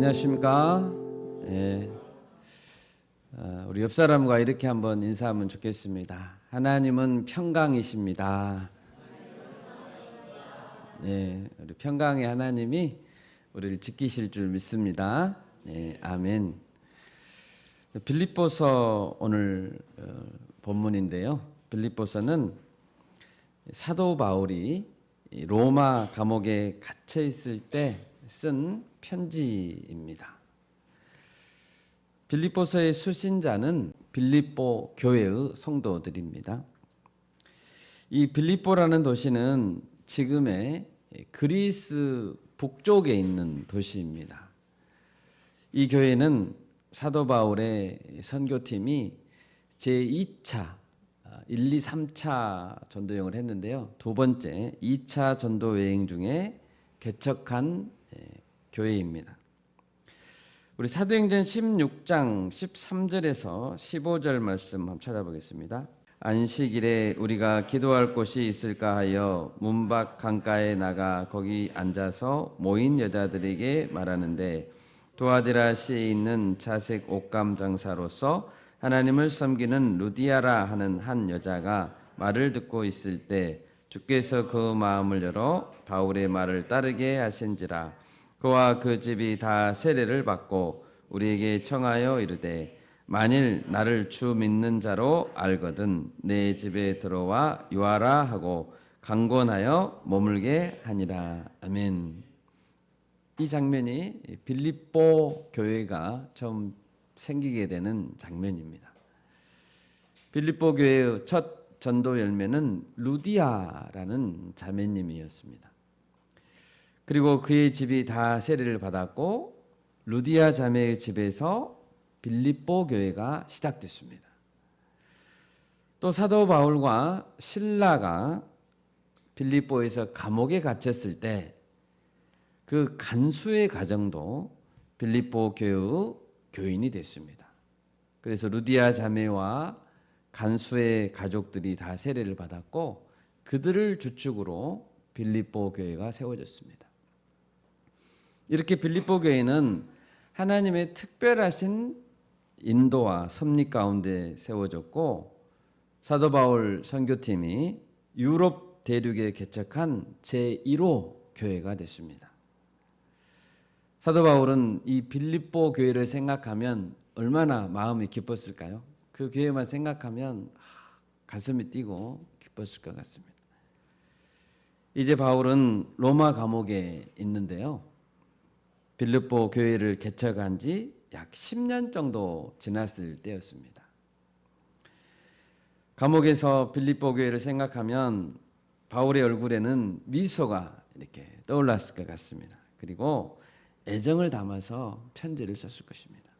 안녕하십니까? 예. 우리 옆 사람과 이렇게 한번 인사하면 좋겠습니다. 하나님은 평강이십니다. 예, 우리 평강의 하나님이 우리를 지키실 줄 믿습니다. 예, 아멘. 빌립보서 오늘 본문인데요. 빌립보서는 사도 바울이 로마 감옥에 갇혀 있을 때 쓴 편지입니다. 빌립보서의 수신자는 빌립보 교회의 성도들입니다. 이 빌립보라는 도시는 지금의 그리스 북쪽에 있는 도시입니다. 이 교회는 사도 바울의 선교팀이 제2차 1, 2, 3차 전도 여행을 했는데요. 두 번째 2차 전도 여행 중에 개척한 교회입니다. 우리 사도행전 16장 13절에서 15절 말씀 한번 찾아보겠습니다. 안식일에 우리가 기도할 곳이 있을까 하여 문밖 강가에 나가 거기 앉아서 모인 여자들에게 말하는데 두아디라시에 있는 자색 옷감 장사로서 하나님을 섬기는 루디아라 하는 한 여자가 말을 듣고 있을 때 주께서 그 마음을 열어 바울의 말을 따르게 하신지라. 그와 그 집이 다 세례를 받고 우리에게 청하여 이르되 만일 나를 주 믿는 자로 알거든 내 집에 들어와 유하라 하고 강권하여 머물게 하니라. 아멘. 이 장면이 빌립보 교회가 처음 생기게 되는 장면입니다. 빌립보 교회의 첫 전도 열매는 루디아라는 자매님이었습니다. 그리고 그의 집이 다 세례를 받았고 루디아 자매의 집에서 빌립보 교회가 시작됐습니다. 또 사도 바울과 실라가 빌립보에서 감옥에 갇혔을 때 그 간수의 가정도 빌립보 교회의 교인이 됐습니다. 그래서 루디아 자매와 간수의 가족들이 다 세례를 받았고 그들을 주축으로 빌립보 교회가 세워졌습니다. 이렇게 빌립보 교회는 하나님의 특별하신 인도와 섭리 가운데 세워졌고 사도 바울 선교팀이 유럽 대륙에 개척한 제1호 교회가 됐습니다. 사도 바울은 이 빌립보 교회를 생각하면 얼마나 마음이 기뻤을까요? 그 교회만 생각하면 가슴이 뛰고 기뻤을 것 같습니다. 이제 바울은 로마 감옥에 있는데요. 빌립보 교회를 개척한 지 약 10년 정도 지났을 때였습니다. 감옥에서 빌립보 교회를 생각하면 바울의 얼굴에는 미소가 이렇게 떠올랐을 것 같습니다. 그리고 애정을 담아서 편지를 썼을 것입니다.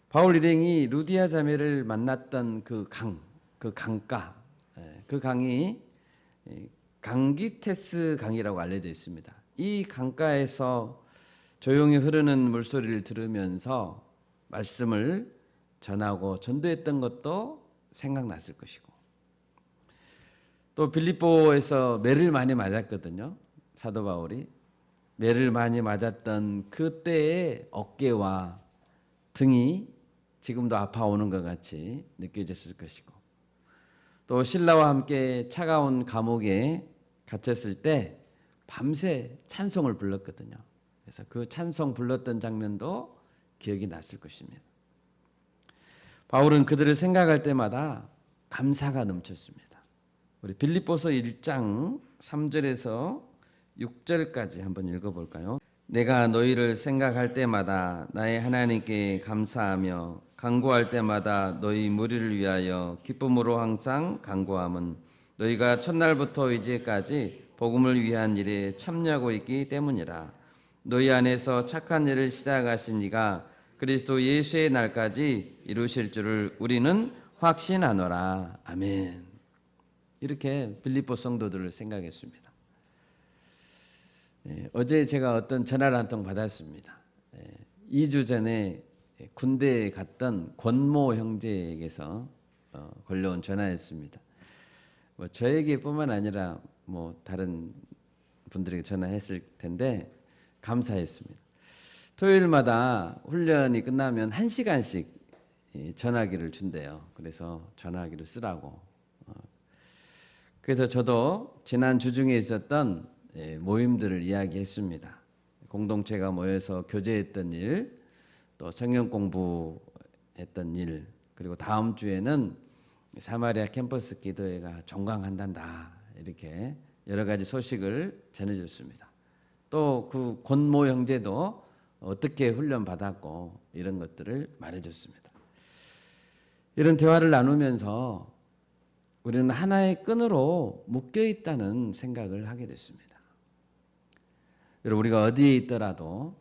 바울 일행이 루디아 자매를 만났던 그 강가, 그 강이 강기테스 강이라고 알려져 있습니다. 이 강가에서 조용히 흐르는 물소리를 들으면서 말씀을 전하고 전도했던 것도 생각났을 것이고 또 빌립보에서 매를 많이 맞았거든요. 사도 바울이 매를 많이 맞았던 그때의 어깨와 등이 지금도 아파오는 것 같이 느껴졌을 것이고 또 신라와 함께 차가운 감옥에 갇혔을 때 밤새 찬송을 불렀거든요. 그래서 그 찬송 불렀던 장면도 기억이 났을 것입니다. 바울은 그들을 생각할 때마다 감사가 넘쳤습니다. 우리 빌립보서 1장 3절에서 6절까지 한번 읽어볼까요? 내가 너희를 생각할 때마다 나의 하나님께 감사하며 간구할 때마다 너희 무리를 위하여 기쁨으로 항상 간구함은 너희가 첫날부터 이제까지 복음을 위한 일에 참여하고 있기 때문이라. 너희 안에서 착한 일을 시작하신 이가 그리스도 예수의 날까지 이루실 줄을 우리는 확신하노라. 아멘. 이렇게 빌립보 성도들을 생각했습니다. 어제 제가 어떤 전화를 한 통 받았습니다. 2주 전에 군대에 갔던 권모 형제에게서 걸려온 전화였습니다. 뭐 저에게뿐만 아니라 뭐 다른 분들에게 전화했을 텐데 감사했습니다. 토요일마다 훈련이 끝나면 1시간씩 전화기를 준대요. 그래서 전화기를 쓰라고. 그래서 저도 지난 주중에 있었던 모임들을 이야기했습니다. 공동체가 모여서 교제했던 일, 또 성경 공부했던 일, 그리고 다음 주에는 사마리아 캠퍼스 기도회가 종강한단다. 이렇게 여러 가지 소식을 전해줬습니다. 또 그 권모 형제도 어떻게 훈련 받았고 이런 것들을 말해줬습니다. 이런 대화를 나누면서 우리는 하나의 끈으로 묶여 있다는 생각을 하게 됐습니다. 여러분, 우리가 어디에 있더라도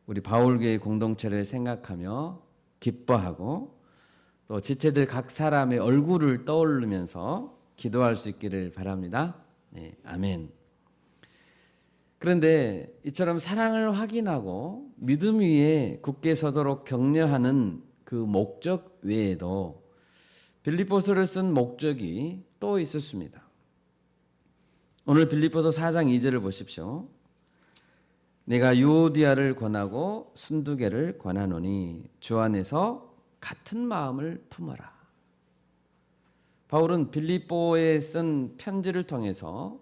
우리 바울교회 공동체를 생각하며 기뻐하고 또 지체들 각 사람의 얼굴을 떠올리면서 기도할 수 있기를 바랍니다. 네, 아멘. 그런데 이처럼 사랑을 확인하고 믿음 위에 굳게 서도록 격려하는 그 목적 외에도 빌립보서를 쓴 목적이 또 있었습니다. 오늘 빌립보서 4장 2절을 보십시오. 내가 유오디아를 권하고 순두개를 권하노니 주 안에서 같은 마음을 품어라. 바울은 빌립보에 쓴 편지를 통해서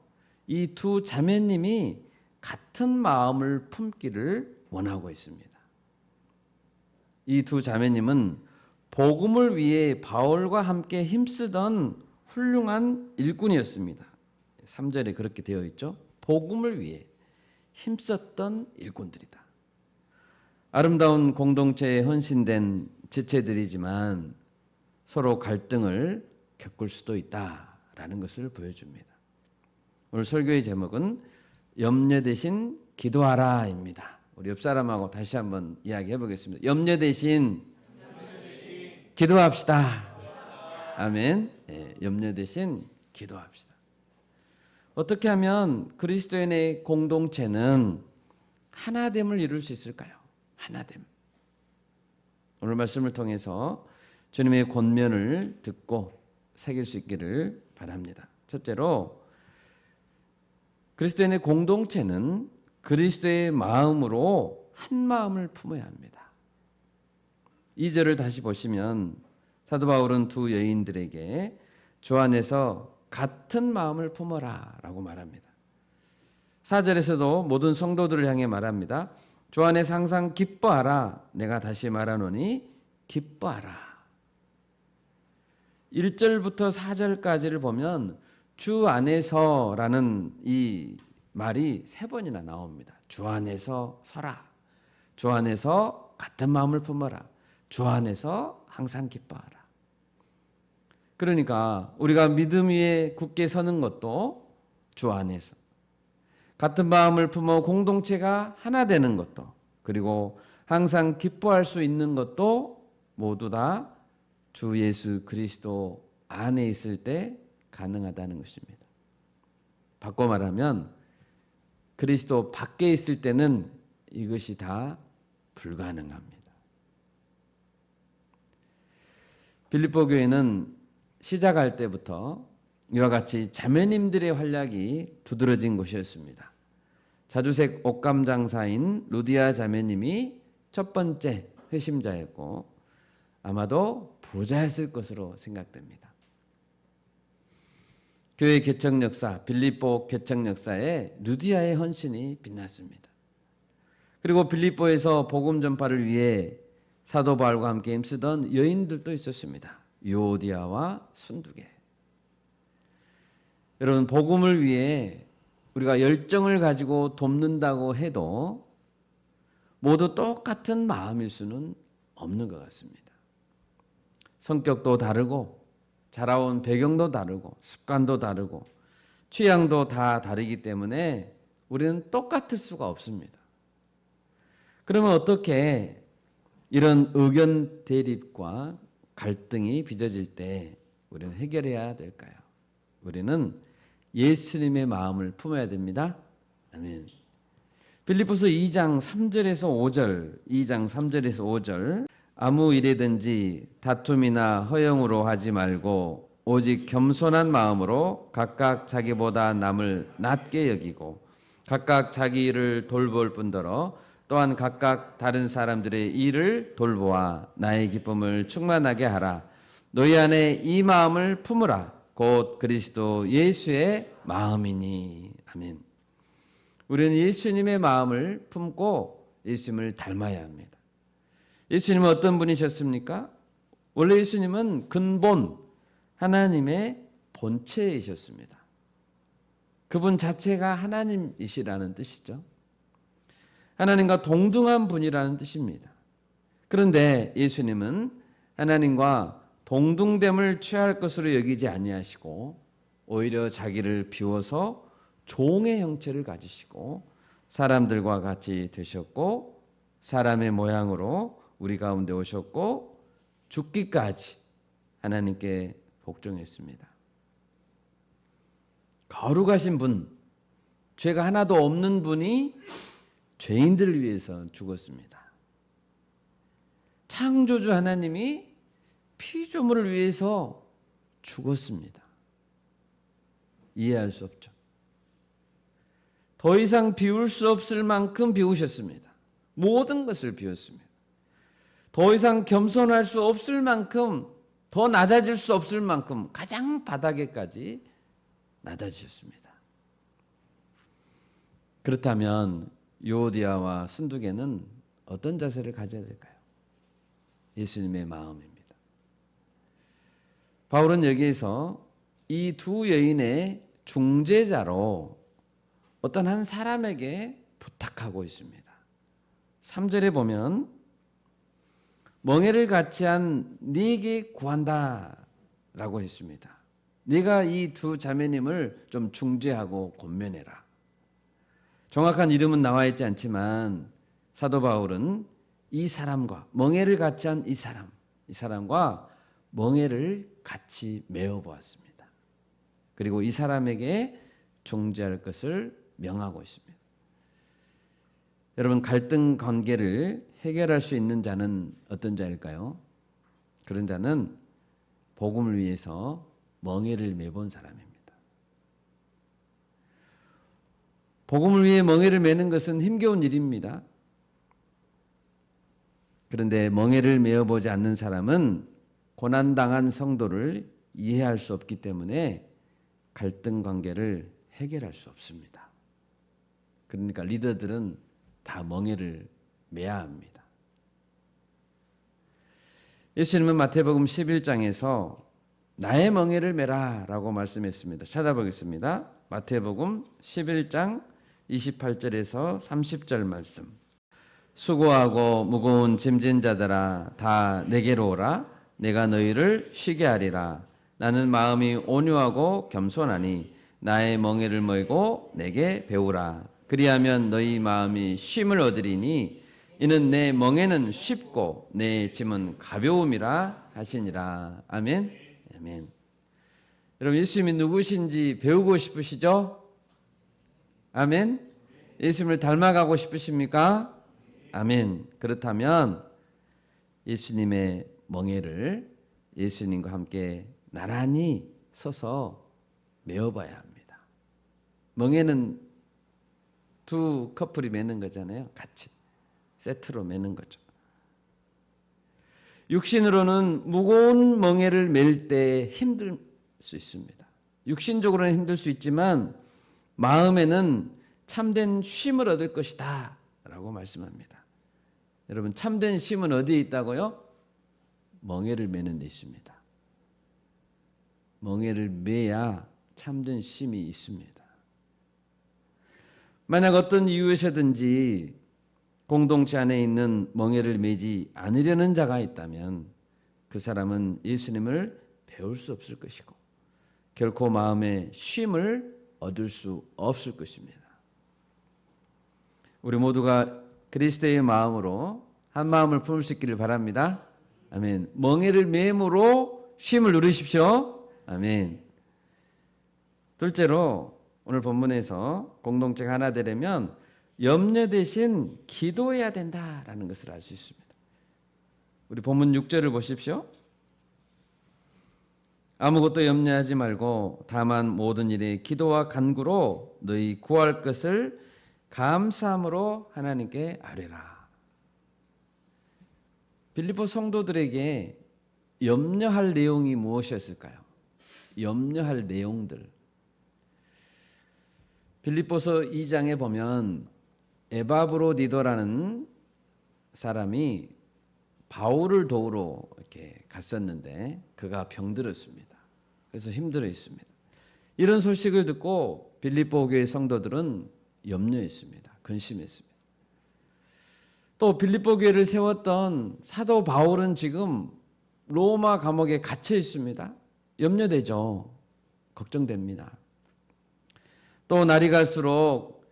이 두 자매님이 같은 마음을 품기를 원하고 있습니다. 이 두 자매님은 복음을 위해 바울과 함께 힘쓰던 훌륭한 일꾼이었습니다. 3절에 그렇게 되어 있죠. 복음을 위해 힘썼던 일꾼들이다. 아름다운 공동체에 헌신된 지체들이지만 서로 갈등을 겪을 수도 있다라는 것을 보여줍니다. 오늘 설교의 제목은 염려 대신 기도하라입니다. 우리 옆 사람하고 다시 한번 이야기해 보겠습니다. 염려 대신 기도합시다. 아멘. 예, 염려 대신 기도합시다. 어떻게 하면 그리스도인의 공동체는 하나됨을 이룰 수 있을까요? 하나됨. 오늘 말씀을 통해서 주님의 권면을 듣고 새길 수 있기를 바랍니다. 첫째로 그리스도인의 공동체는 그리스도의 마음으로 한 마음을 품어야 합니다. 2절을 다시 보시면 사도 바울은 두 여인들에게 주 안에서 같은 마음을 품어라 라고 말합니다. 4절에서도 모든 성도들을 향해 말합니다. 주 안에서 항상 기뻐하라. 내가 다시 말하노니 기뻐하라. 1절부터 4절까지를 보면 주 안에서라는 이 말이 3번이나 나옵니다. 주 안에서 서라. 주 안에서 같은 마음을 품어라. 주 안에서 항상 기뻐하라. 그러니까 우리가 믿음 위에 굳게 서는 것도 주 안에서, 같은 마음을 품어 공동체가 하나 되는 것도, 그리고 항상 기뻐할 수 있는 것도 모두 다 주 예수 그리스도 안에 있을 때 가능하다는 것입니다. 바꿔 말하면 그리스도 밖에 있을 때는 이것이 다 불가능합니다. 빌립보 교회는 시작할 때부터 이와 같이 자매님들의 활약이 두드러진 곳이었습니다. 자주색 옷감 장사인 루디아 자매님이 첫 번째 회심자였고 아마도 부자였을 것으로 생각됩니다. 교회 개척 역사, 빌립보 개척 역사에 루디아의 헌신이 빛났습니다. 그리고 빌립보에서 복음 전파를 위해 사도 바울과 함께 힘쓰던 여인들도 있었습니다. 유오디아와 순두개. 여러분, 복음을 위해 우리가 열정을 가지고 돕는다고 해도 모두 똑같은 마음일 수는 없는 것 같습니다. 성격도 다르고 자라온 배경도 다르고 습관도 다르고 취향도 다 다르기 때문에 우리는 똑같을 수가 없습니다. 그러면 어떻게 이런 의견 대립과 갈등이 빚어질 때 우리는 해결해야 될까요? 우리는 예수님의 마음을 품어야 됩니다. 아멘. 빌립보서 2장 3절에서 5절, 2장 3절에서 5절, 아무 일이든지 다툼이나 허영으로 하지 말고 오직 겸손한 마음으로 각각 자기보다 남을 낮게 여기고 각각 자기 일을 돌볼 뿐더러 또한 각각 다른 사람들의 일을 돌보아 나의 기쁨을 충만하게 하라. 너희 안에 이 마음을 품으라. 곧 그리스도 예수의 마음이니. 아멘. 우리는 예수님의 마음을 품고 예수님을 닮아야 합니다. 예수님은 어떤 분이셨습니까? 원래 예수님은 근본 하나님의 본체이셨습니다. 그분 자체가 하나님이시라는 뜻이죠. 하나님과 동등한 분이라는 뜻입니다. 그런데 예수님은 하나님과 동등됨을 취할 것으로 여기지 아니하시고 오히려 자기를 비워서 종의 형체를 가지시고 사람들과 같이 되셨고 사람의 모양으로 우리 가운데 오셨고 죽기까지 하나님께 복종했습니다. 거룩하신 분, 죄가 하나도 없는 분이 죄인들을 위해서 죽었습니다. 창조주 하나님이 피조물을 위해서 죽었습니다. 이해할 수 없죠. 더 이상 비울 수 없을 만큼 비우셨습니다. 모든 것을 비웠습니다. 더 이상 겸손할 수 없을 만큼, 더 낮아질 수 없을 만큼 가장 바닥에까지 낮아지셨습니다. 그렇다면 유오디아와 순두개는 어떤 자세를 가져야 될까요? 예수님의 마음입니다. 바울은 여기에서 이 두 여인의 중재자로 어떤 한 사람에게 부탁하고 있습니다. 3절에 보면 멍에를 같이 한 네게 구한다 라고 했습니다. 네가 이 두 자매님을 좀 중재하고 권면해라. 정확한 이름은 나와 있지 않지만 사도 바울은 이 사람과 멍에를 같이 한 이 사람과 멍에를 같이 메어 보았습니다. 그리고 이 사람에게 중재할 것을 명하고 있습니다. 여러분, 갈등 관계를 해결할 수 있는 자는 어떤 자일까요? 그런 자는 복음을 위해서 멍에를 메본 사람입니다. 복음을 위해 멍에를 메는 것은 힘겨운 일입니다. 그런데 멍에를 메어보지 않는 사람은 고난당한 성도를 이해할 수 없기 때문에 갈등 관계를 해결할 수 없습니다. 그러니까 리더들은 다 멍에를 메야 합니다. 예수님은 마태복음 11장에서 나의 멍에를 메라 라고 말씀했습니다. 찾아보겠습니다. 마태복음 11장 28절에서 30절 말씀. 수고하고 무거운 짐진 자들아 다 내게로 오라. 내가 너희를 쉬게 하리라. 나는 마음이 온유하고 겸손하니 나의 멍에를 메고 내게 배우라. 그리하면 너희 마음이 쉼을 얻으리니 이는 내 멍에는 쉽고 내 짐은 가벼움이라 하시니라. 아멘. 아멘. 여러분, 예수님이 누구신지 배우고 싶으시죠? 아멘. 예수님을 닮아가고 싶으십니까? 아멘. 그렇다면 예수님의 멍에를 예수님과 함께 나란히 서서 메어봐야 합니다. 멍에는 두 커플이 매는 거잖아요. 같이 세트로 매는 거죠. 육신으로는 무거운 멍에를 맬 때 힘들 수 있습니다. 육신적으로는 힘들 수 있지만 마음에는 참된 쉼을 얻을 것이다 라고 말씀합니다. 여러분, 참된 쉼은 어디에 있다고요? 멍에를 매는 데 있습니다. 멍에를 매야 참된 쉼이 있습니다. 만약 어떤 이유에서든지 공동체 안에 있는 멍에를 매지 않으려는 자가 있다면 그 사람은 예수님을 배울 수 없을 것이고 결코 마음의 쉼을 얻을 수 없을 것입니다. 우리 모두가 그리스도의 마음으로 한 마음을 품을 수 있기를 바랍니다. 아멘. 멍에를 매므로 쉼을 누리십시오. 아멘. 둘째로 오늘 본문에서 공동체가 하나 되려면 염려 대신 기도해야 된다라는 것을 알 수 있습니다. 우리 본문 6절을 보십시오. 아무것도 염려하지 말고 다만 모든 일에 기도와 간구로 너희 구할 것을 감사함으로 하나님께 아뢰라. 빌립보 성도들에게 염려할 내용이 무엇이었을까요? 염려할 내용들. 빌립보서 2장에 보면 에바브로디도라는 사람이 바울을 도우러 이렇게 갔었는데 그가 병들었습니다. 그래서 힘들어 있습니다. 이런 소식을 듣고 빌립보 교회 성도들은 염려했습니다. 근심했습니다. 또 빌립보 교회를 세웠던 사도 바울은 지금 로마 감옥에 갇혀 있습니다. 염려되죠. 걱정됩니다. 또 날이 갈수록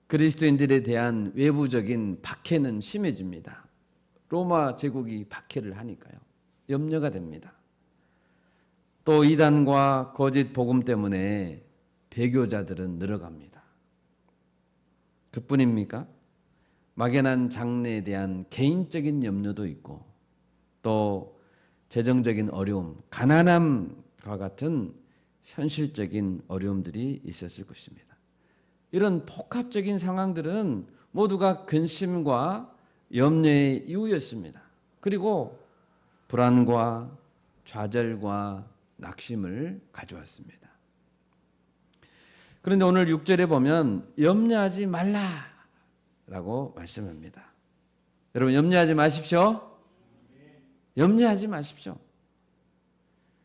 그리스도인들에 대한 외부적인 박해는 심해집니다. 로마 제국이 박해를 하니까요. 염려가 됩니다. 또 이단과 거짓 복음 때문에 배교자들은 늘어갑니다. 그뿐입니까? 막연한 장래에 대한 개인적인 염려도 있고 또 재정적인 어려움, 가난함과 같은 현실적인 어려움들이 있었을 것입니다. 이런 복합적인 상황들은 모두가 근심과 염려의 이유였습니다. 그리고 불안과 좌절과 낙심을 가져왔습니다. 그런데 오늘 6절에 보면 염려하지 말라라고 말씀합니다. 여러분 염려하지 마십시오. 염려하지 마십시오.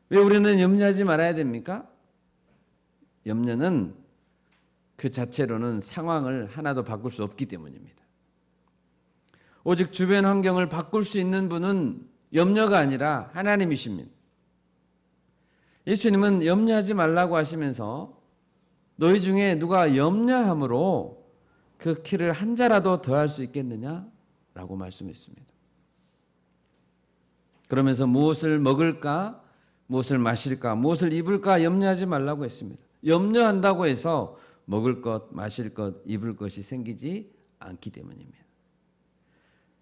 왜 우리는 염려하지 말아야 됩니까? 염려는 그 자체로는 상황을 하나도 바꿀 수 없기 때문입니다. 오직 주변 환경을 바꿀 수 있는 분은 염려가 아니라 하나님이십니다. 예수님은 염려하지 말라고 하시면서 너희 중에 누가 염려함으로 그 키를 한 자라도 더할 수 있겠느냐라고 말씀했습니다. 그러면서 무엇을 먹을까, 무엇을 마실까, 무엇을 입을까 염려하지 말라고 했습니다. 염려한다고 해서 먹을 것, 마실 것, 입을 것이 생기지 않기 때문입니다.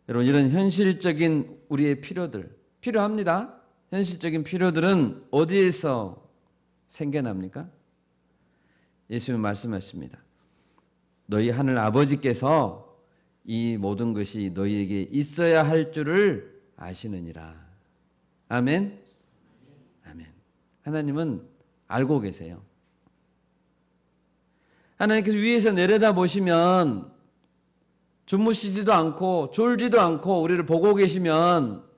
여러분 이런 현실적인 우리의 필요들 필요합니다. 현실적인 필요들은 어디에서 생겨납니까? 예수님은 말씀하십니다. 너희 하늘 아버지께서 이 모든 것이 너희에게 있어야 할 줄을 아시느니라. 아멘. 아멘. 하나님은 알고 계세요. 하나님께서 위에서 내려다 보시면 주무시지도 않고 졸지도 않고 우리를 보고 계시면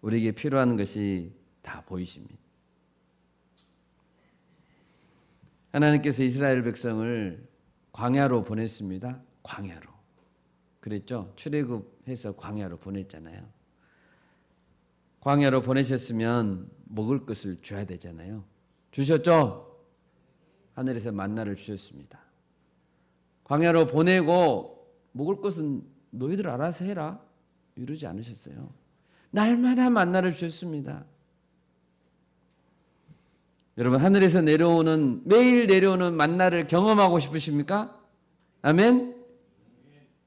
우리에게 필요한 것이 다 보이십니다. 하나님께서 이스라엘 백성을 광야로 보냈습니다. 광야로. 그랬죠? 출애굽해서 광야로 보냈잖아요. 광야로 보내셨으면 먹을 것을 줘야 되잖아요. 주셨죠? 하늘에서 만나를 주셨습니다. 광야로 보내고 먹을 것은 너희들 알아서 해라. 이러지 않으셨어요. 날마다 만나를 주셨습니다. 여러분 하늘에서 내려오는 매일 내려오는 만나를 경험하고 싶으십니까? 아멘?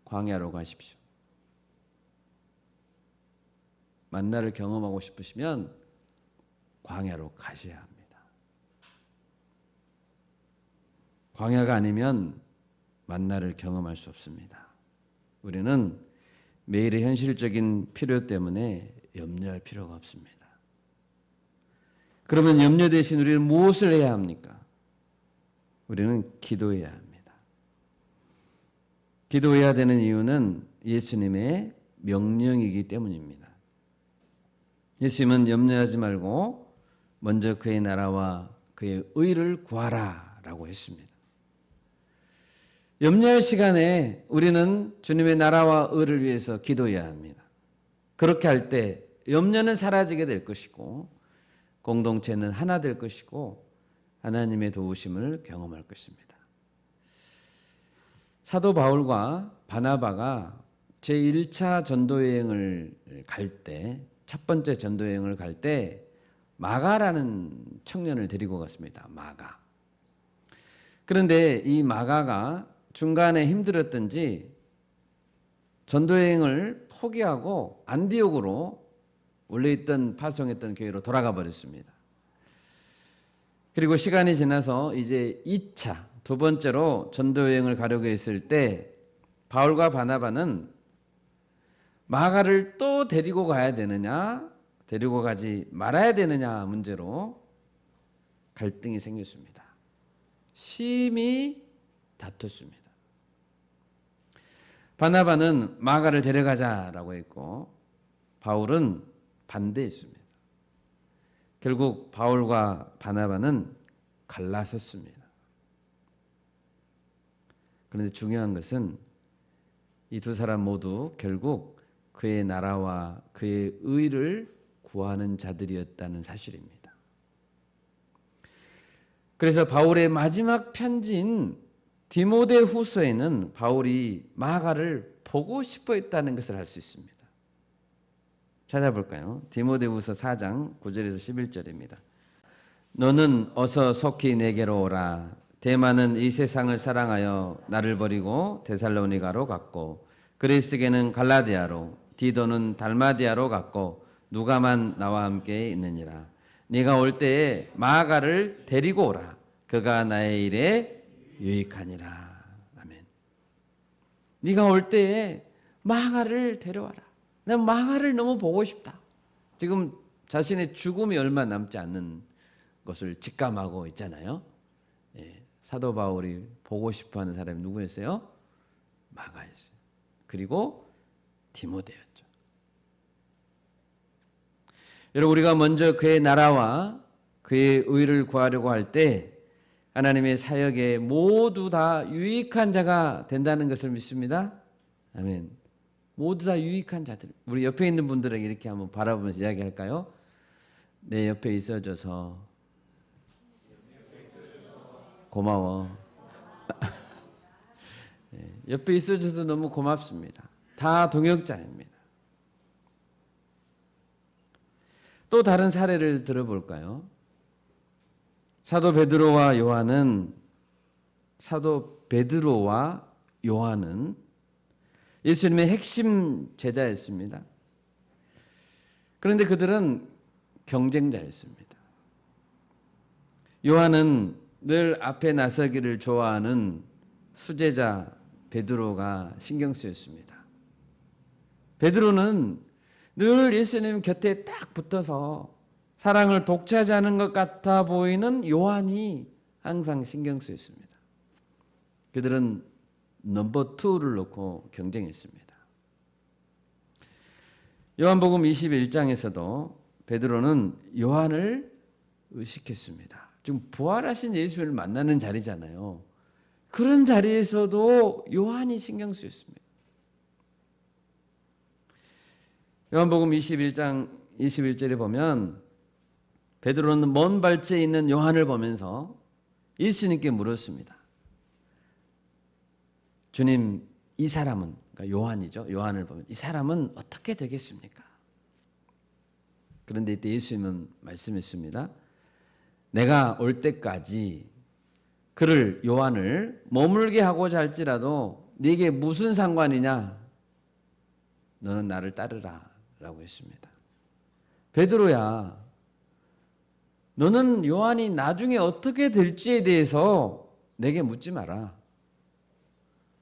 광야로 가십시오. 만나를 경험하고 싶으시면 광야로 가셔야 합니다. 광야가 아니면 만나를 경험할 수 없습니다. 우리는 매일의 현실적인 필요 때문에 염려할 필요가 없습니다. 그러면 염려 대신 우리는 무엇을 해야 합니까? 우리는 기도해야 합니다. 기도해야 되는 이유는 예수님의 명령이기 때문입니다. 예수님은 염려하지 말고 먼저 그의 나라와 그의 의를 구하라 라고 했습니다. 염려할 시간에 우리는 주님의 나라와 의를 위해서 기도해야 합니다. 그렇게 할 때 염려는 사라지게 될 것이고 공동체는 하나 될 것이고 하나님의 도우심을 경험할 것입니다. 사도 바울과 바나바가 제1차 전도여행을 갈 때, 첫 번째 전도여행을 갈 때 마가라는 청년을 데리고 갔습니다. 마가. 그런데 이 마가가 중간에 힘들었던지 전도여행을 포기하고 안디옥으로 원래 있던 파송했던 교회로 돌아가 버렸습니다. 그리고 시간이 지나서 이제 2차 두 번째로 전도 여행을 가려고 했을 때 바울과 바나바는 마가를 또 데리고 가야 되느냐, 데리고 가지 말아야 되느냐 문제로 갈등이 생겼습니다. 심히 다퉜습니다. 바나바는 마가를 데려가자라고 했고 바울은 반대했습니다. 결국 바울과 바나바는 갈라섰습니다. 그런데 중요한 것은 이 두 사람 모두 결국 그의 나라와 그의 의를 구하는 자들이었다는 사실입니다. 그래서 바울의 마지막 편지인 디모데후서에는 바울이 마가를 보고 싶어 했다는 것을 알 수 있습니다. 찾아볼까요? 디모데후서 4장 9절에서 11절입니다. 너는 어서 속히 내게로 오라. 데마는 이 세상을 사랑하여 나를 버리고 데살로니가로 갔고 그리스게는 갈라디아로 디도는 달마디아로 갔고 누가만 나와 함께 있느니라. 네가 올 때에 마가를 데리고 오라. 그가 나의 일에 유익하니라. 아멘. 네가 올 때에 마가를 데려와라. 난 마가를 너무 보고 싶다. 지금 자신의 죽음이 얼마 남지 않는 것을 직감하고 있잖아요. 예, 사도 바울이 보고 싶어하는 사람이 누구였어요? 마가였어요. 그리고 디모데였죠. 여러분 우리가 먼저 그의 나라와 그의 의를 구하려고 할 때 하나님의 사역에 모두 다 유익한 자가 된다는 것을 믿습니다. 아멘. 모두 다 유익한 자들. 우리 옆에 있는 분들에게 이렇게 한번 바라보면서 이야기할까요? 내 옆에 있어줘서 고마워. 옆에 있어줘서 너무 고맙습니다. 다 동역자입니다. 또 다른 사례를 들어볼까요? 사도 베드로와 요한은 예수님의 핵심 제자였습니다. 그런데 그들은 경쟁자였습니다. 요한은 늘 앞에 나서기를 좋아하는 수제자 베드로가 신경 쓰였습니다. 베드로는 늘 예수님 곁에 딱 붙어서 사랑을 독차지하는 것 같아 보이는 요한이 항상 신경 쓰였습니다. 그들은 넘버 2를 놓고 경쟁했습니다. 요한복음 21장에서도 베드로는 요한을 의식했습니다. 지금 부활하신 예수를 만나는 자리잖아요. 그런 자리에서도 요한이 신경 쓰였습니다. 요한복음 21장 21절에 보면 베드로는 먼 발치에 있는 요한을 보면서 예수님께 물었습니다. 주님, 이 사람은, 그러니까 요한이죠. 요한을 보면 이 사람은 어떻게 되겠습니까? 그런데 이때 예수님은 말씀했습니다. 내가 올 때까지 그를 요한을 머물게 하고자 할지라도 네게 무슨 상관이냐? 너는 나를 따르라 라고 했습니다. 베드로야, 너는 요한이 나중에 어떻게 될지에 대해서 내게 묻지 마라.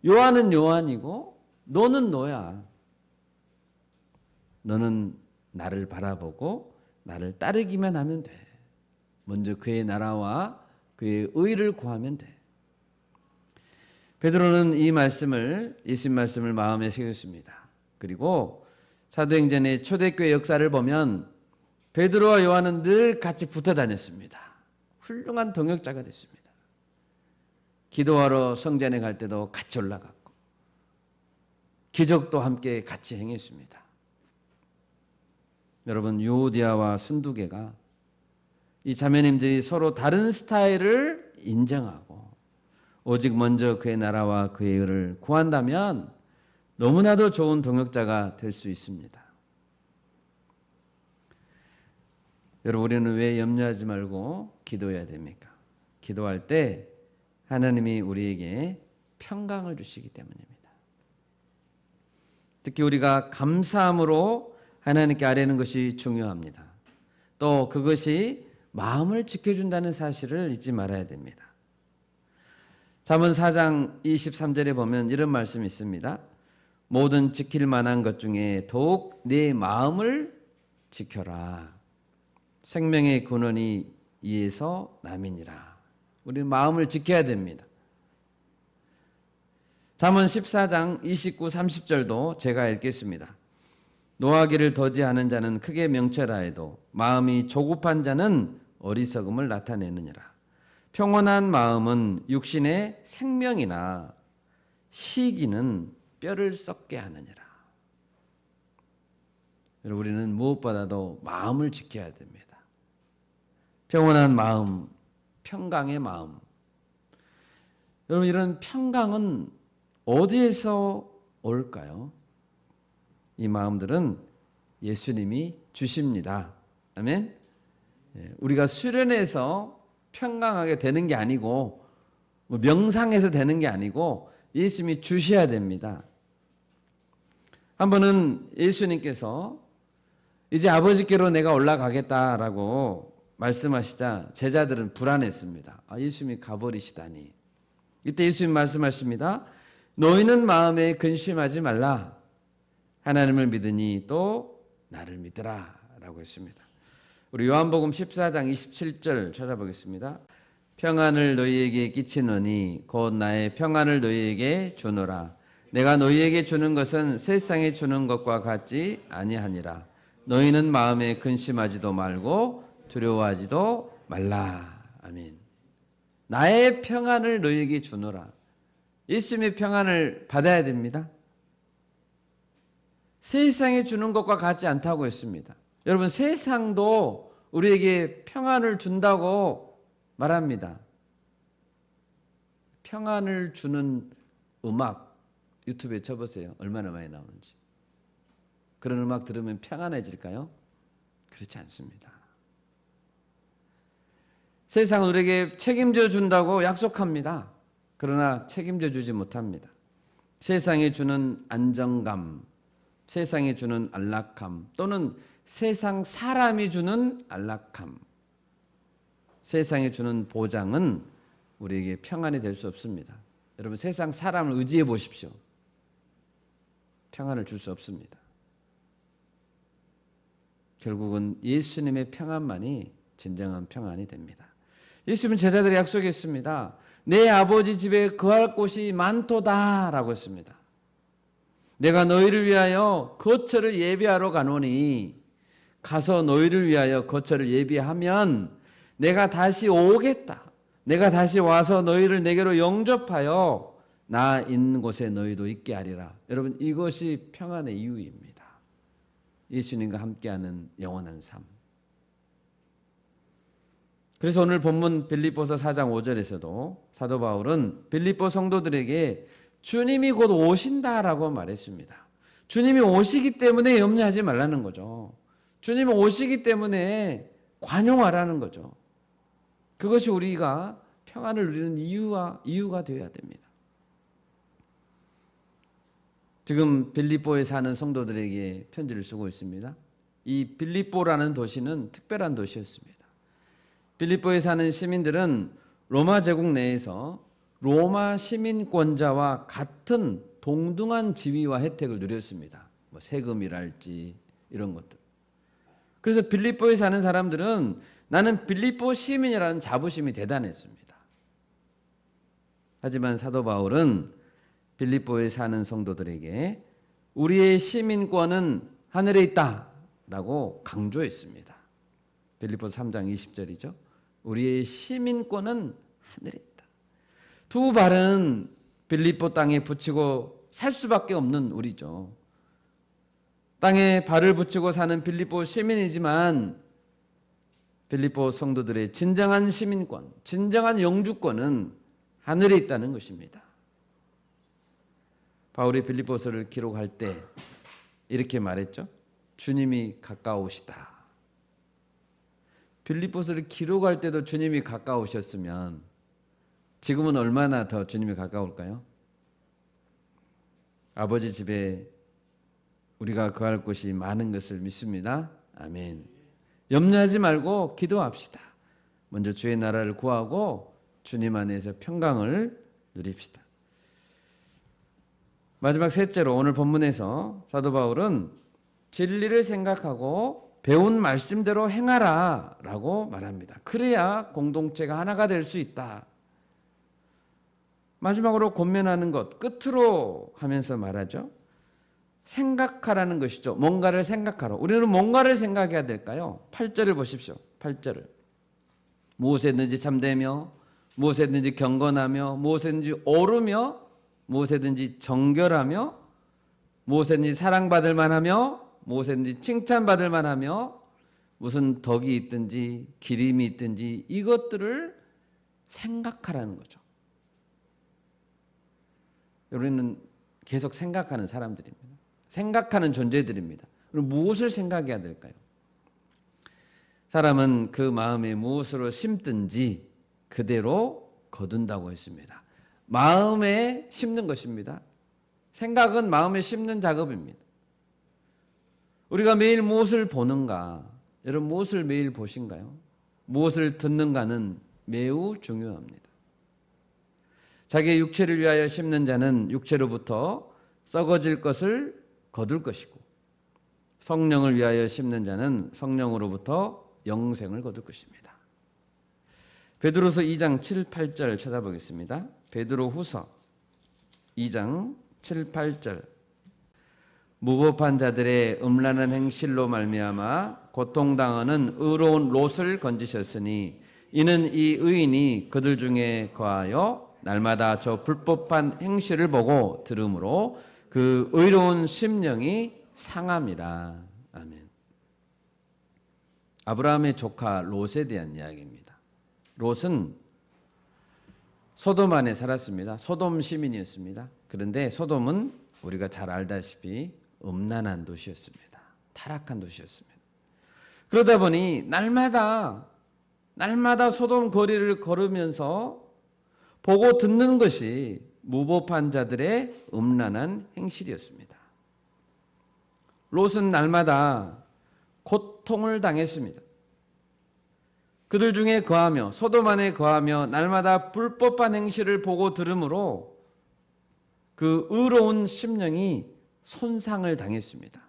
요한은 요한이고 너는 너야. 너는 나를 바라보고 나를 따르기만 하면 돼. 먼저 그의 나라와 그의 의를 구하면 돼. 베드로는 이 말씀을, 예수님 말씀을 마음에 새겼습니다. 그리고 사도행전의 초대교회 역사를 보면 베드로와 요한은 늘 같이 붙어 다녔습니다. 훌륭한 동역자가 됐습니다. 기도하러 성전에 갈 때도 같이 올라갔고 기적도 함께 같이 행했습니다. 여러분, 유오디아와 순두계가 이 자매님들이 서로 다른 스타일을 인정하고 오직 먼저 그의 나라와 그의 의를 구한다면 너무나도 좋은 동역자가 될 수 있습니다. 여러분, 우리는 왜 염려하지 말고 기도해야 됩니까? 기도할 때 하나님이 우리에게 평강을 주시기 때문입니다. 특히 우리가 감사함으로 하나님께 아뢰는 것이 중요합니다. 또 그것이 마음을 지켜준다는 사실을 잊지 말아야 됩니다. 잠언 4장 23절에 보면 이런 말씀이 있습니다. 모든 지킬 만한 것 중에 더욱 내 마음을 지켜라. 생명의 근원이 이에서 남이니라. 우리 마음을 지켜야 됩니다. 잠언 14장 29, 30절도 제가 읽겠습니다. 노하기를 더디하는 자는 크게 명철하여도 마음이 조급한 자는 어리석음을 나타내느니라. 평온한 마음은 육신의 생명이나 시기는 뼈를 썩게 하느니라. 우리는 무엇보다도 마음을 지켜야 됩니다. 평온한 마음, 평강의 마음. 여러분, 이런 평강은 어디에서 올까요? 이 마음들은 예수님이 주십니다. 아멘. 우리가 수련해서 평강하게 되는 게 아니고 명상해서 되는 게 아니고 예수님이 주셔야 됩니다. 한 번은 예수님께서 이제 아버지께로 내가 올라가겠다라고 말씀하시자 제자들은 불안했습니다. 예수님이 가버리시다니. 이때 예수님 말씀하십니다. 너희는 마음에 근심하지 말라. 하나님을 믿으니 또 나를 믿으라 라고 했습니다. 우리 요한복음 14장 27절 찾아보겠습니다. 평안을 너희에게 끼치노니 곧 나의 평안을 너희에게 주노라. 내가 너희에게 주는 것은 세상에 주는 것과 같지 아니하니라. 너희는 마음에 근심하지도 말고 두려워하지도 말라. 아멘. 나의 평안을 너희에게 주노라. 예수님의 평안을 받아야 됩니다. 세상에 주는 것과 같지 않다고 했습니다. 여러분, 세상도 우리에게 평안을 준다고 말합니다. 평안을 주는 음악 유튜브에 쳐보세요. 얼마나 많이 나오는지. 그런 음악 들으면 평안해질까요? 그렇지 않습니다. 세상은 우리에게 책임져 준다고 약속합니다. 그러나 책임져 주지 못합니다. 세상에 주는 안정감, 세상에 주는 안락함, 또는 세상 사람이 주는 안락함, 세상에 주는 보장은 우리에게 평안이 될 수 없습니다. 여러분, 세상 사람을 의지해 보십시오. 평안을 줄 수 없습니다. 결국은 예수님의 평안만이 진정한 평안이 됩니다. 예수님은 제자들이 약속했습니다. 내 아버지 집에 거할 곳이 많도다 라고 했습니다. 내가 너희를 위하여 거처를 예비하러 가노니 가서 너희를 위하여 거처를 예비하면 내가 다시 오겠다. 내가 다시 와서 너희를 내게로 영접하여 나 있는 곳에 너희도 있게 하리라. 여러분, 이것이 평안의 이유입니다. 예수님과 함께하는 영원한 삶. 그래서 오늘 본문 빌립보서 4장 5절에서도 사도 바울은 빌립보 성도들에게 주님이 곧 오신다라고 말했습니다. 주님이 오시기 때문에 염려하지 말라는 거죠. 주님이 오시기 때문에 관용하라는 거죠. 그것이 우리가 평안을 누리는 이유가 되어야 됩니다. 지금 빌립보에 사는 성도들에게 편지를 쓰고 있습니다. 이 빌립보라는 도시는 특별한 도시였습니다. 빌립보에 사는 시민들은 로마 제국 내에서 로마 시민권자와 같은 동등한 지위와 혜택을 누렸습니다. 뭐 세금이랄지 이런 것들. 그래서 빌립보에 사는 사람들은 나는 빌립보 시민이라는 자부심이 대단했습니다. 하지만 사도 바울은 빌립보에 사는 성도들에게 우리의 시민권은 하늘에 있다라고 강조했습니다. 빌립보서 3장 20절이죠. 우리의 시민권은 하늘에 있다. 두 발은 빌립보 땅에 붙이고 살 수밖에 없는 우리죠. 땅에 발을 붙이고 사는 빌립보 시민이지만 빌립보 성도들의 진정한 시민권, 진정한 영주권은 하늘에 있다는 것입니다. 바울이 빌립보서를 기록할 때 이렇게 말했죠. 주님이 가까우시다. 빌립보서를 기록할 때도 주님이 가까우셨으면 지금은 얼마나 더 주님이 가까울까요? 아버지 집에 우리가 거할 곳이 많은 것을 믿습니다. 아멘. 염려하지 말고 기도합시다. 먼저 주의 나라를 구하고 주님 안에서 평강을 누립시다. 마지막 셋째로 오늘 본문에서 사도 바울은 진리를 생각하고 배운 말씀대로 행하라 라고 말합니다. 그래야 공동체가 하나가 될 수 있다. 마지막으로 권면하는 것, 끝으로 하면서 말하죠. 생각하라는 것이죠. 뭔가를 생각하라. 우리는 뭔가를 생각해야 될까요? 8절을 보십시오. 8절을. 무엇에든지 참되며 무엇에든지 경건하며 무엇에든지 오르며 무엇에든지 정결하며 무엇에든지 사랑받을 만하며 무엇에든지 칭찬받을 만하며 무슨 덕이 있든지 기림이 있든지 이것들을 생각하라는 거죠. 우리는 계속 생각하는 사람들입니다. 생각하는 존재들입니다. 그럼 무엇을 생각해야 될까요? 사람은 그 마음에 무엇으로 심든지 그대로 거둔다고 했습니다. 마음에 심는 것입니다. 생각은 마음에 심는 작업입니다. 우리가 매일 무엇을 보는가? 여러분 무엇을 매일 보신가요? 무엇을 듣는가는 매우 중요합니다. 자기의 육체를 위하여 심는 자는 육체로부터 썩어질 것을 거둘 것이고 성령을 위하여 심는 자는 성령으로부터 영생을 거둘 것입니다. 베드로서 2장 7, 8절 찾아보겠습니다. 베드로후서 2장 7, 8절 무법한 자들의 음란한 행실로 말미암아 고통당하는 의로운 롯을 건지셨으니 이는 이 의인이 그들 중에 거하여 날마다 저 불법한 행실을 보고 들음으로 그 의로운 심령이 상함이라. 아멘. 아브라함의 조카 롯에 대한 이야기입니다. 롯은 소돔 안에 살았습니다. 소돔 시민이었습니다. 그런데 소돔은 우리가 잘 알다시피 음란한 도시였습니다. 타락한 도시였습니다. 그러다 보니 날마다 소돔 거리를 걸으면서 보고 듣는 것이 무법한 자들의 음란한 행실이었습니다. 롯은 날마다 고통을 당했습니다. 그들 중에 거하며 소돔 안에 거하며 날마다 불법한 행실을 보고 들으므로 그 의로운 심령이 손상을 당했습니다.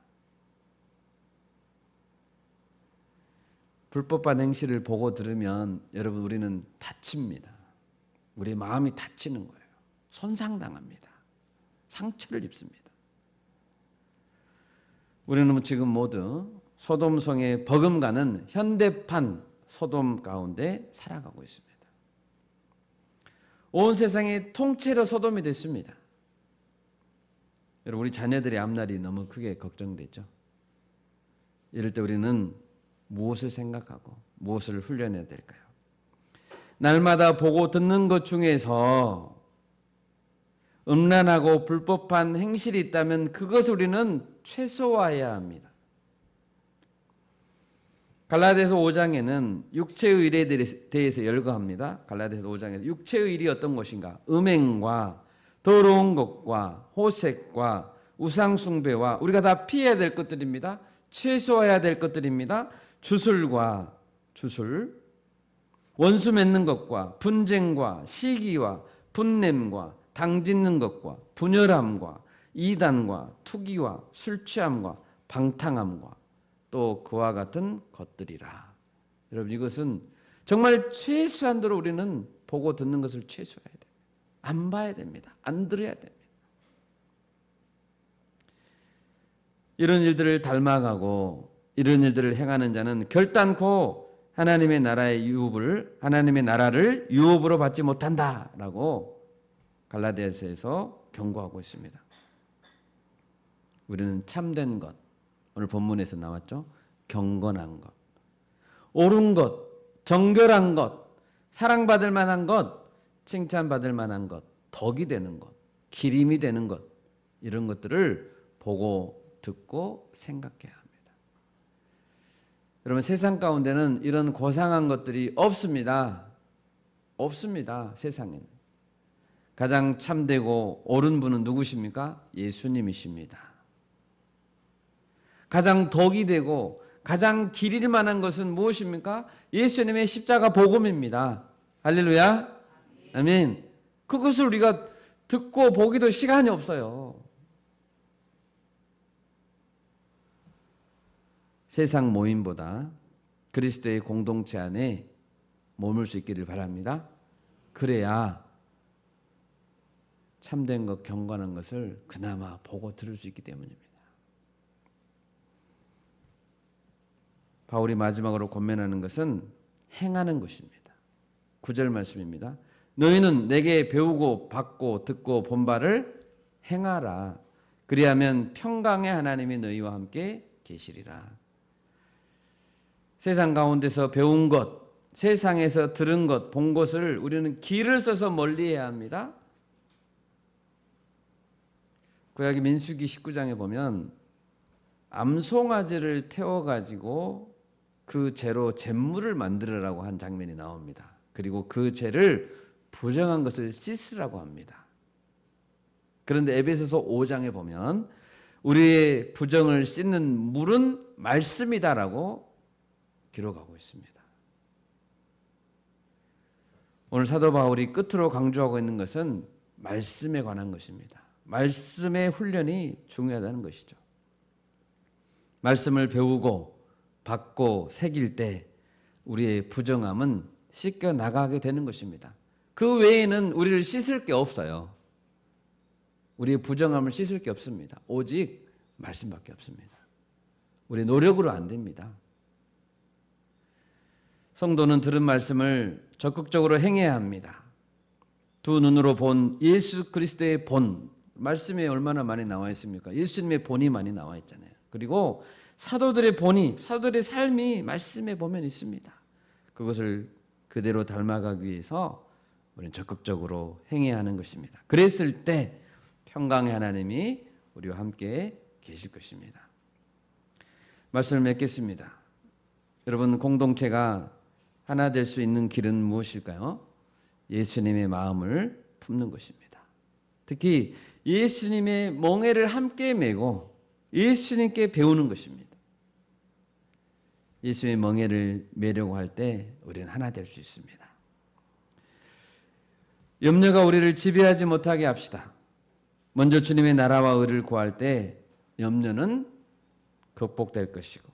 불법한 행실을 보고 들으면 여러분 우리는 다칩니다. 우리 마음이 다치는 거예요. 손상당합니다. 상처를 입습니다. 우리는 지금 모두 소돔성에 버금가는 현대판 소돔 가운데 살아가고 있습니다. 온 세상이 통째로 소돔이 됐습니다. 여러분 우리 자녀들의 앞날이 너무 크게 걱정되죠. 이럴 때 우리는 무엇을 생각하고 무엇을 훈련해야 될까요? 날마다 보고 듣는 것 중에서 음란하고 불법한 행실이 있다면 그것을 우리는 최소화해야 합니다. 갈라디아서 5장에는 육체의 일에 대해서 열거합니다. 갈라디아서 5장에서 육체의 일이 어떤 것인가? 음행과 더러운 것과 호색과 우상숭배와 우리가 다 피해야 될 것들입니다. 최소화해야 될 것들입니다. 주술, 원수 맺는 것과 분쟁과 시기와 분냄과 당짓는 것과 분열함과 이단과 투기와 술취함과 방탕함과 또 그와 같은 것들이라. 여러분 이것은 정말 최소한도로 우리는 보고 듣는 것을 최소화해야 됩니다. 안 봐야 됩니다. 안 들어야 됩니다. 이런 일들을 닮아가고 이런 일들을 행하는 자는 결단코 하나님의 나라를 유업으로 받지 못한다라고 갈라디아서에서 경고하고 있습니다. 우리는 참된 것, 오늘 본문에서 나왔죠. 경건한 것, 옳은 것, 정결한 것, 사랑받을 만한 것, 칭찬받을 만한 것, 덕이 되는 것, 기림이 되는 것, 이런 것들을 보고 듣고 생각해야 합니다. 여러분 세상 가운데는 이런 고상한 것들이 없습니다. 없습니다. 세상에는. 가장 참되고 옳은 분은 누구십니까? 예수님이십니다. 가장 덕이 되고 가장 기릴 만한 것은 무엇입니까? 예수님의 십자가 복음입니다. 할렐루야. 아멘. 그것을 우리가 듣고 보기도 시간이 없어요. 세상 모임보다 그리스도의 공동체 안에 머물 수 있기를 바랍니다. 그래야 참된 것, 경건한 것을 그나마 보고 들을 수 있기 때문입니다. 바울이 마지막으로 권면하는 것은 행하는 것입니다. 9절 말씀입니다. 너희는 내게 배우고 받고 듣고 본 바를 행하라. 그리하면 평강의 하나님이 너희와 함께 계시리라. 세상 가운데서 배운 것, 세상에서 들은 것, 본 것을 우리는 길을 써서 멀리해야 합니다. 구약의 민수기 19장에 보면 암송아지를 태워가지고 그 재로 잿물을 만들으라고 한 장면이 나옵니다. 그리고 그 재를 부정한 것을 씻으라고 합니다. 그런데 에베소서 5장에 보면 우리의 부정을 씻는 물은 말씀이다라고 기록하고 있습니다. 오늘 사도 바울이 끝으로 강조하고 있는 것은 말씀에 관한 것입니다. 말씀의 훈련이 중요하다는 것이죠. 말씀을 배우고 받고 새길 때 우리의 부정함은 씻겨 나가게 되는 것입니다. 그 외에는 우리를 씻을 게 없어요. 우리의 부정함을 씻을 게 없습니다. 오직 말씀밖에 없습니다. 우리 노력으로 안 됩니다. 성도는 들은 말씀을 적극적으로 행해야 합니다. 두 눈으로 본 예수 그리스도의 본, 말씀에 얼마나 많이 나와 있습니까? 예수님의 본이 많이 나와 있잖아요. 그리고 사도들의 본이, 사도들의 삶이 말씀에 보면 있습니다. 그것을 그대로 닮아가기 위해서 우리는 적극적으로 행해야 하는 것입니다. 그랬을 때 평강의 하나님이 우리와 함께 계실 것입니다. 말씀을 맺겠습니다. 여러분, 공동체가 하나 될 수 있는 길은 무엇일까요? 예수님의 마음을 품는 것입니다. 특히 예수님의 멍에를 함께 메고 예수님께 배우는 것입니다. 예수님의 멍에를 메려고 할 때 우리는 하나 될 수 있습니다. 염려가 우리를 지배하지 못하게 합시다. 먼저 주님의 나라와 의를 구할 때 염려는 극복될 것이고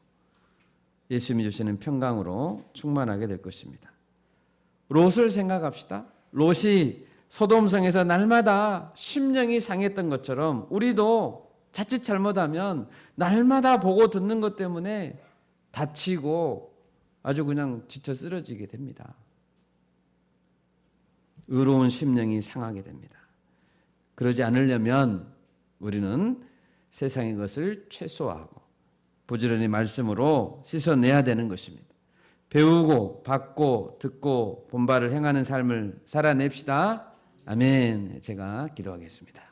예수님이 주시는 평강으로 충만하게 될 것입니다. 롯을 생각합시다. 롯이 소돔성에서 날마다 심령이 상했던 것처럼 우리도 자칫 잘못하면 날마다 보고 듣는 것 때문에 다치고 아주 그냥 지쳐 쓰러지게 됩니다. 의로운 심령이 상하게 됩니다. 그러지 않으려면 우리는 세상의 것을 최소화하고 부지런히 말씀으로 씻어내야 되는 것입니다. 배우고 받고 듣고 본바를 행하는 삶을 살아냅시다. 아멘. 제가 기도하겠습니다.